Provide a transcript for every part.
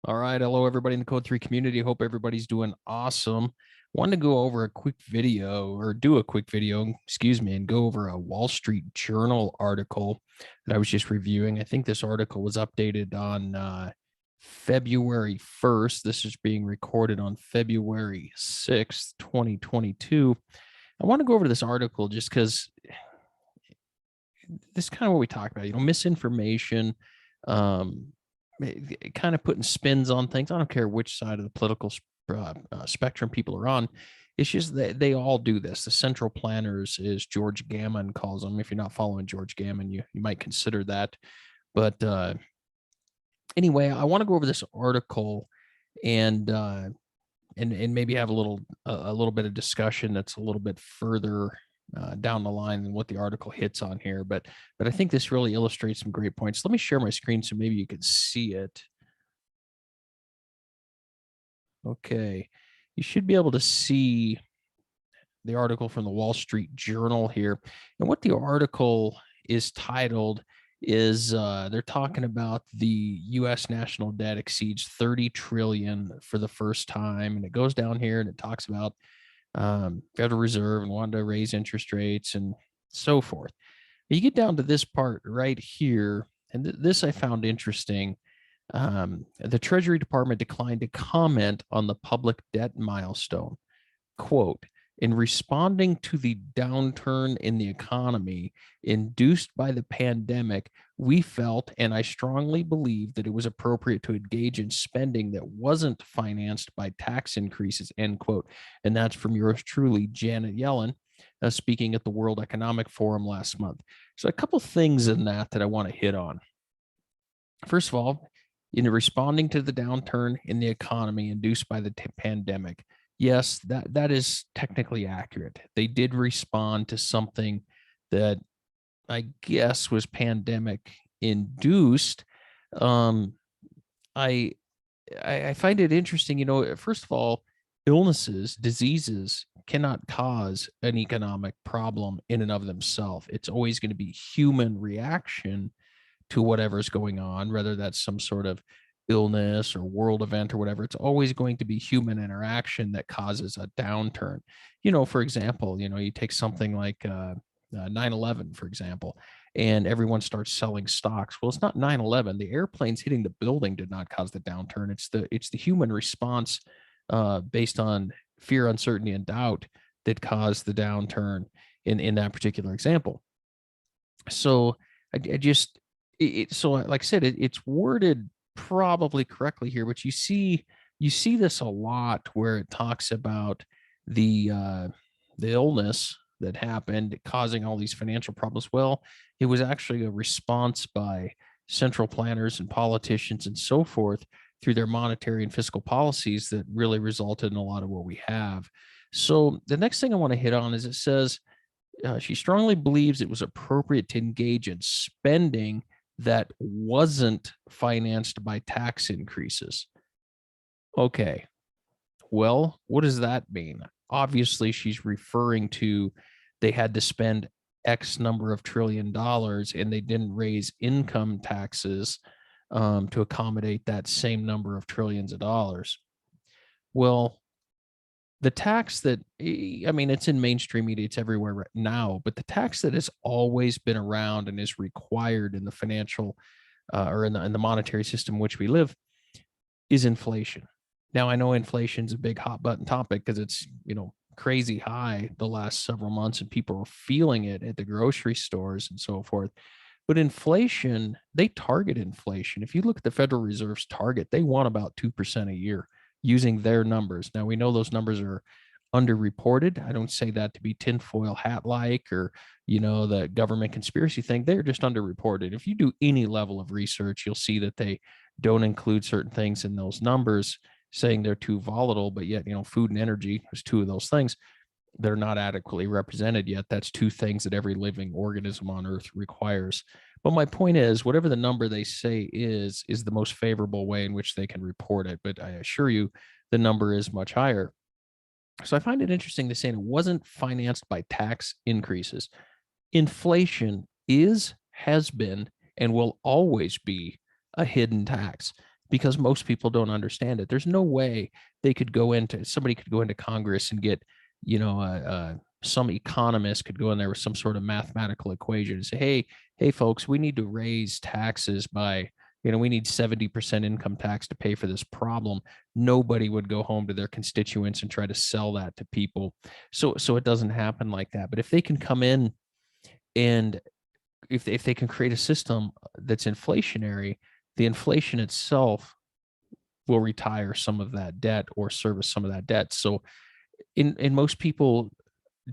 All right. Hello, everybody in the Code 3 community. Hope everybody's doing awesome. Wanted to go over a quick video or do a quick video, excuse me, and go over a Wall Street Journal article that I was just reviewing. I think this article was updated on February 1st. This is being recorded on February 6th, 2022. I want to go over this article just because this is kind of what we talk about, misinformation, um, kind of putting spins on things. I don't care which side of the political spectrum people are on. It's just that they all do this. The central planners, as George Gammon calls them. If you're not following George Gammon, you might consider that. But anyway, I want to go over this article and maybe have a little bit of discussion that's a little bit further down the line than what the article hits on here. But I think this really illustrates some great points. Let me share my screen so maybe you can see it. Okay, you should be able to see the article from the Wall Street Journal here. And what the article is titled is they're talking about the U.S. national debt exceeds 30 trillion for the first time. And it goes down here and it talks about Federal Reserve and wanted to raise interest rates and so forth. You get down to this part right here, and this I found interesting. The Treasury Department declined to comment on the public debt milestone. Quote, in responding to the downturn in the economy induced by the pandemic, we felt, and I strongly believe, that it was appropriate to engage in spending that wasn't financed by tax increases, end quote. And that's from yours truly, Janet Yellen, speaking at the World Economic Forum last month. So a couple things in that I want to hit on. First of all, in responding to the downturn in the economy induced by the pandemic, yes, that is technically accurate. They did respond to something that I guess was pandemic induced. I find it interesting. First of all, illnesses, diseases cannot cause an economic problem in and of themselves. It's always going to be human reaction to whatever's going on, whether that's some sort of illness or world event or whatever. It's always going to be human interaction that causes a downturn. For example, you take something like 9/11, for example, and everyone starts selling stocks. Well, it's not 9/11. The airplanes hitting the building did not cause the downturn. It's the human response based on fear, uncertainty, and doubt that caused the downturn in that particular example. So so like I said, it's worded probably correctly here, but you see this a lot where it talks about the illness that happened causing all these financial problems. Well, it was actually a response by central planners and politicians and so forth through their monetary and fiscal policies that really resulted in a lot of what we have. So the next thing I want to hit on is it says she strongly believes it was appropriate to engage in spending that wasn't financed by tax increases. Okay, well, what does that mean? Obviously, she's referring to they had to spend X number of $1 trillion and they didn't raise income taxes to accommodate that same number of trillions of dollars. Well, the tax that, it's in mainstream media, it's everywhere right now, but the tax that has always been around and is required in the financial or in the monetary system in which we live is inflation. Now, I know inflation is a big hot button topic because it's, crazy high the last several months and people are feeling it at the grocery stores and so forth. But inflation, they target inflation. If you look at the Federal Reserve's target, they want about 2% a year using their numbers. Now, we know those numbers are underreported. I don't say that to be tinfoil hat like or, the government conspiracy thing. They're just underreported. If you do any level of research, you'll see that they don't include certain things in those numbers, saying they're too volatile, but yet, food and energy is two of those things. They're not adequately represented yet. That's two things that every living organism on Earth requires. But my point is, whatever the number they say is the most favorable way in which they can report it. But I assure you, the number is much higher. So I find it interesting to say it wasn't financed by tax increases. Inflation is, has been, and will always be a hidden tax. because most people don't understand it. There's no way somebody could go into Congress and get, some economist could go in there with some sort of mathematical equation and say, hey, folks, we need to raise taxes by, we need 70% income tax to pay for this problem. Nobody would go home to their constituents and try to sell that to people. So it doesn't happen like that. But if they can come in and if they can create a system that's inflationary, the inflation itself will retire some of that debt or service some of that debt. So in most people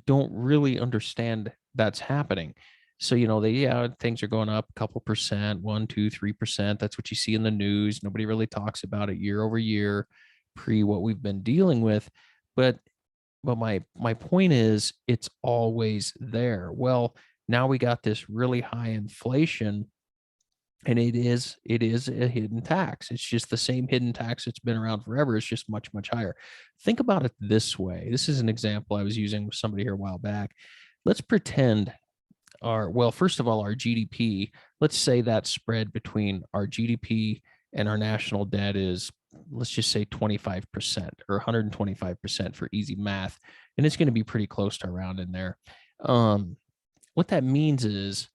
don't really understand that's happening. So, things are going up a couple percent, 1, 2, 3%. That's what you see in the news. Nobody really talks about it year over year, pre what we've been dealing with. But my point is, it's always there. Well, now we got this really high inflation, and it is a hidden tax. It's just the same hidden tax that's been around forever. It's just much, much higher. Think about it this way. This is an example I was using with somebody here a while back. Let's pretend first of all, our GDP, let's say that spread between our GDP and our national debt is, let's just say 25% or 125% for easy math. And it's going to be pretty close to around in there. What that means is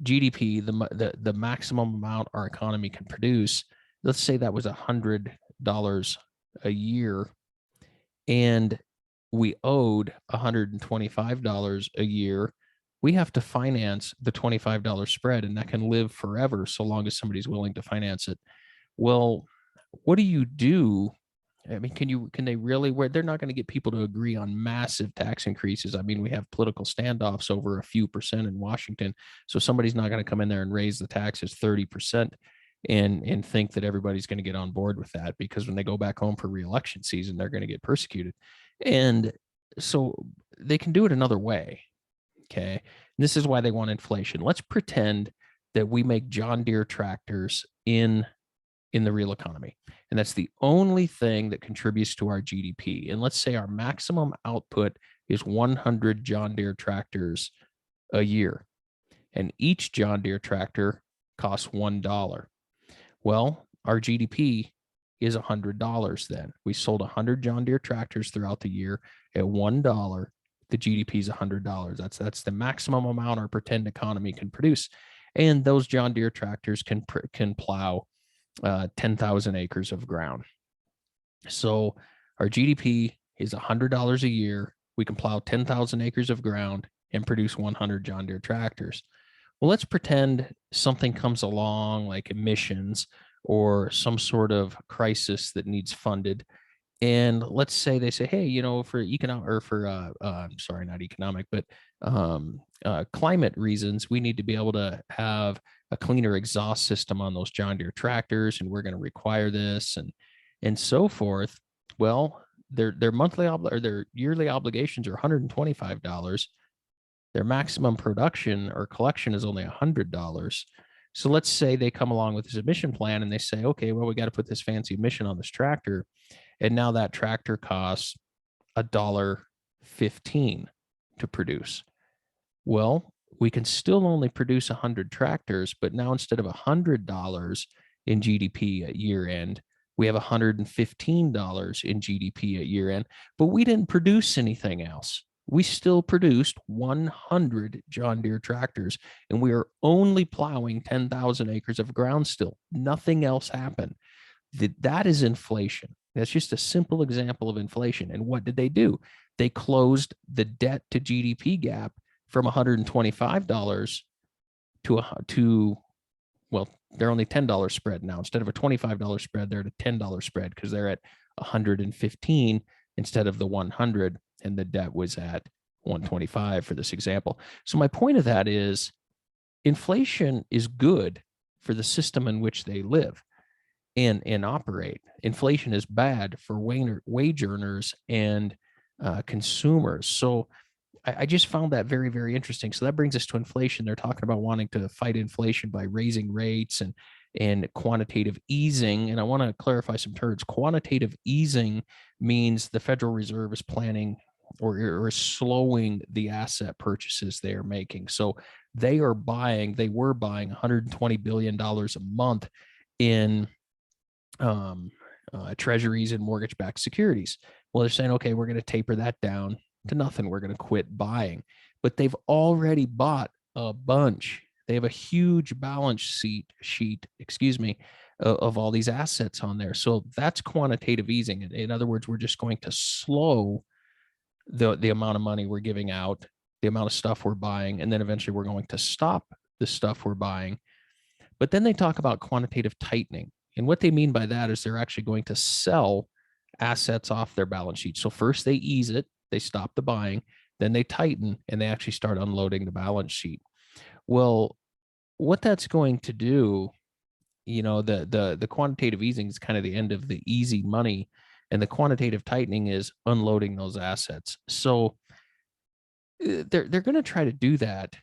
GDP, the maximum amount our economy can produce, let's say that was $100 a year, and we owed $125 a year. We have to finance the $25 spread, and that can live forever so long as somebody's willing to finance it. Well, what do you do? I mean, can they really, where they're not going to get people to agree on massive tax increases? I mean, we have political standoffs over a few percent in Washington. So somebody's not going to come in there and raise the taxes 30% and think that everybody's going to get on board with that, because when they go back home for re-election season, they're going to get persecuted. And so they can do it another way. Okay. And this is why they want inflation. Let's pretend that we make John Deere tractors in the real economy. And that's the only thing that contributes to our GDP. And let's say our maximum output is 100 John Deere tractors a year. And each John Deere tractor costs $1. Well, our GDP is $100 then. We sold 100 John Deere tractors throughout the year at $1. The GDP is $100. That's the maximum amount our pretend economy can produce. And those John Deere tractors can plow 10,000 acres of ground. So our GDP is $100 a year. We can plow 10,000 acres of ground and produce 100 John Deere tractors. Well, let's pretend something comes along like emissions or some sort of crisis that needs funded. And let's say they say, hey, for economic or for, sorry, not economic, but climate reasons, we need to be able to have a cleaner exhaust system on those John Deere tractors, and we're going to require this and so forth. Well, their monthly or their yearly obligations are $125. Their maximum production or collection is only $100. So let's say they come along with this emission plan and they say, okay, well, we got to put this fancy emission on this tractor. And now that tractor costs $1.15 to produce. Well, we can still only produce 100 tractors, but now instead of $100 in GDP at year end, we have $115 in GDP at year end, but we didn't produce anything else. We still produced 100 John Deere tractors, and we are only plowing 10,000 acres of ground still. Nothing else happened. That is inflation. That's just a simple example of inflation. And what did they do? They closed the debt to GDP gap from $125 to well, they're only $10 spread now. Instead of a $25 spread, they're at a $10 spread because they're at 115 instead of the 100, and the debt was at 125 for this example. So my point of that is inflation is good for the system in which they live and operate. Inflation is bad for wage earners and consumers. So I just found that very, very interesting. So that brings us to inflation. They're talking about wanting to fight inflation by raising rates and quantitative easing. And I want to clarify some terms. Quantitative easing means the Federal Reserve is planning or slowing the asset purchases they are making. So they were buying $120 billion a month in um, treasuries and mortgage-backed securities. Well, they're saying, okay, we're going to taper that down to nothing. We're going to quit buying, but they've already bought a bunch. They have a huge balance sheet, excuse me, of all these assets on there. So that's quantitative easing. In other words, we're just going to slow the amount of money we're giving out, the amount of stuff we're buying, and then eventually we're going to stop the stuff we're buying. But then they talk about quantitative tightening. And what they mean by that is they're actually going to sell assets off their balance sheet. So first they ease it, they stop the buying, then they tighten, and they actually start unloading the balance sheet. Well, what that's going to do, the quantitative easing is kind of the end of the easy money, and the quantitative tightening is unloading those assets. So they're going to try to do that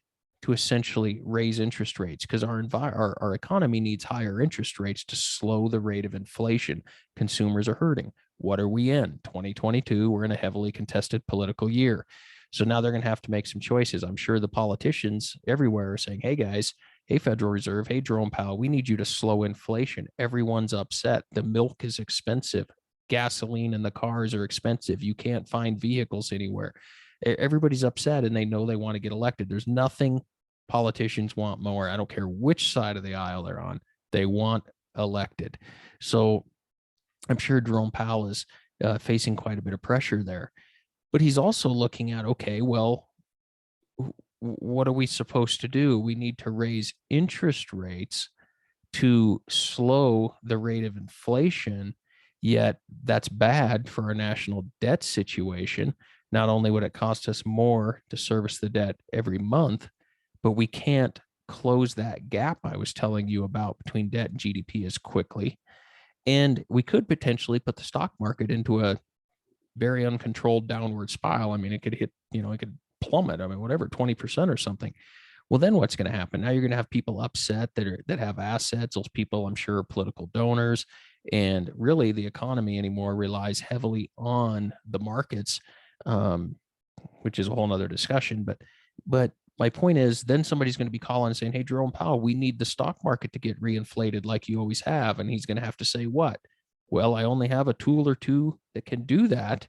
to essentially raise interest rates, because our economy needs higher interest rates to slow the rate of inflation. Consumers are hurting. What are we in? 2022, we're in a heavily contested political year. So now they're going to have to make some choices. I'm sure the politicians everywhere are saying, hey guys, hey Federal Reserve, hey Jerome Powell, we need you to slow inflation. Everyone's upset. The milk is expensive. Gasoline in the cars are expensive. You can't find vehicles anywhere. Everybody's upset and they know they want to get elected. There's nothing politicians want more. I don't care which side of the aisle they're on. They want elected. So I'm sure Jerome Powell is facing quite a bit of pressure there. But he's also looking at, okay, well, what are we supposed to do? We need to raise interest rates to slow the rate of inflation, yet that's bad for our national debt situation. Not only would it cost us more to service the debt every month, but we can't close that gap I was telling you about between debt and GDP as quickly. And we could potentially put the stock market into a very uncontrolled downward spiral. I mean, it could hit, it could plummet. I mean, whatever, 20% or something. Well, then what's going to happen? Now you're going to have people upset that have assets. Those people, I'm sure, are political donors. And really, the economy anymore relies heavily on the markets, which is a whole nother discussion. But my point is, then somebody's going to be calling and saying, hey, Jerome Powell, we need the stock market to get reinflated like you always have. And he's going to have to say, what? Well, I only have a tool or two that can do that.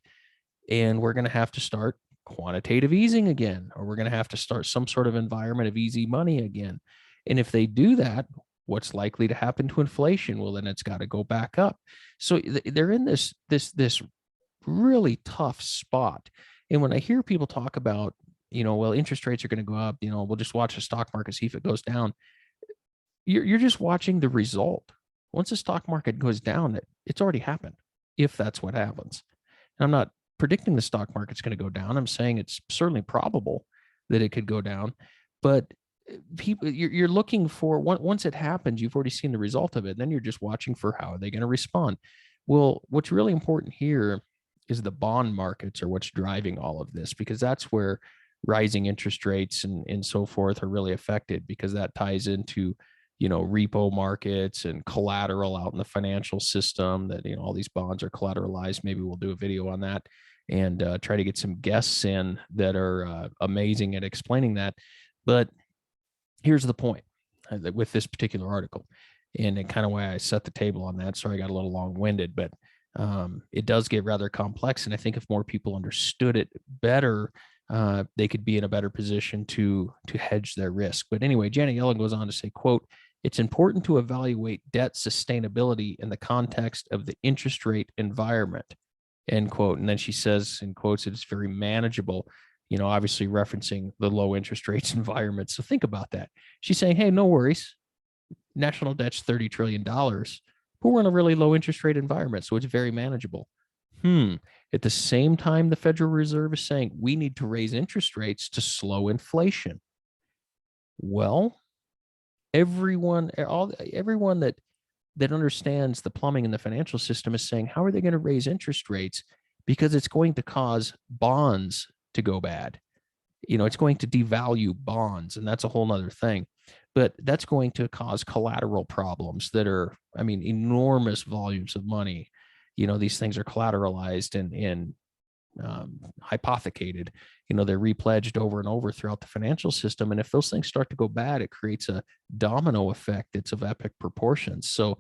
And we're going to have to start quantitative easing again, or we're going to have to start some sort of environment of easy money again. And if they do that, what's likely to happen to inflation? Well, then it's got to go back up. So they're in this really tough spot. And when I hear people talk about, well, interest rates are going to go up, we'll just watch the stock market, see if it goes down. You're just watching the result. Once the stock market goes down, it's already happened, if that's what happens. And I'm not predicting the stock market's going to go down. I'm saying it's certainly probable that it could go down, but people, you're looking for, once it happens, you've already seen the result of it. Then you're just watching for how are they going to respond. Well, what's really important here is the bond markets are what's driving all of this, because that's where rising interest rates and so forth are really affected, because that ties into repo markets and collateral out in the financial system, that all these bonds are collateralized. Maybe we'll do a video on that and try to get some guests in that are amazing at explaining that. But here's the point with this particular article, and kind of why I set the table on that. Sorry, I got a little long-winded, but it does get rather complex. And I think if more people understood it better, they could be in a better position to hedge their risk. But anyway, Janet Yellen goes on to say, quote, it's important to evaluate debt sustainability in the context of the interest rate environment, end quote. And then she says, in quotes, it's very manageable, obviously referencing the low interest rates environment. So think about that. She's saying, hey, no worries. National debt's $30 trillion, but we're in a really low interest rate environment. So it's very manageable. At the same time, the Federal Reserve is saying we need to raise interest rates to slow inflation. Well, everyone that understands the plumbing in the financial system is saying, how are they going to raise interest rates? Because it's going to cause bonds to go bad. It's going to devalue bonds, and that's a whole nother thing. But that's going to cause collateral problems that are, enormous volumes of money. These things are collateralized and hypothecated. They're repledged over and over throughout the financial system. And if those things start to go bad, it creates a domino effect that's of epic proportions. So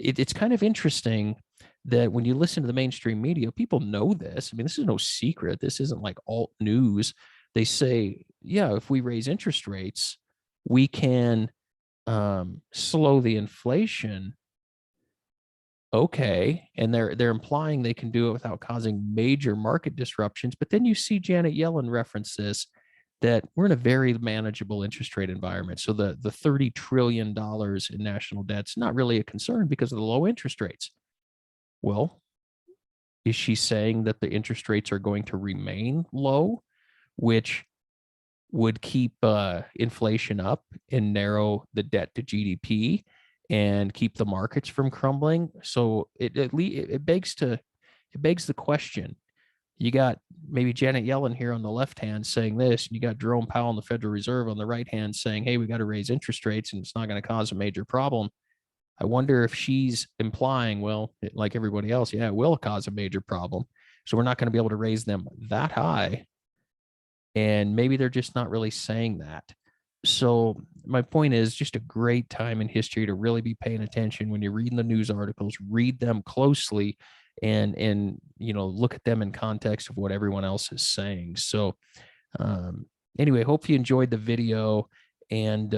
it's kind of interesting that when you listen to the mainstream media, people know this. I mean, this is no secret. This isn't like alt news. They say, yeah, if we raise interest rates, we can slow the inflation. Okay, and they're implying they can do it without causing major market disruptions. But then you see Janet Yellen reference this, that we're in a very manageable interest rate environment. So the $30 trillion in national debt's not really a concern because of the low interest rates. Well, is she saying that the interest rates are going to remain low, which would keep inflation up and narrow the debt to GDP and keep the markets from crumbling? So it begs the question. You got maybe Janet Yellen here on the left hand saying this, and you got Jerome Powell in the Federal Reserve on the right hand saying, hey, we got to raise interest rates and it's not going to cause a major problem. I wonder if she's implying, well, like everybody else, yeah, it will cause a major problem. So we're not going to be able to raise them that high. And maybe they're just not really saying that. So my point is, just a great time in history to really be paying attention when you're reading the news articles, read them closely, and look at them in context of what everyone else is saying. So anyway, hope you enjoyed the video, and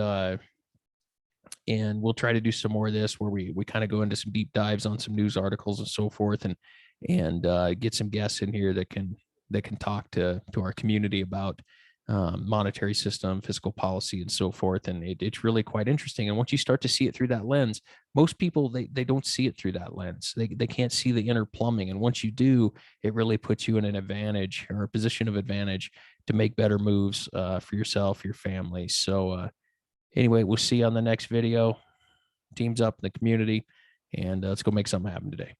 we'll try to do some more of this where we kind of go into some deep dives on some news articles and so forth, and get some guests in here that can talk to our community about monetary system, fiscal policy, and so forth. And it's really quite interesting. And once you start to see it through that lens, most people, they don't see it through that lens. They can't see the inner plumbing. And once you do, it really puts you in an advantage, or a position of advantage, to make better moves for yourself, your family. So anyway, we'll see you on the next video. Teams up in the community, and let's go make something happen today.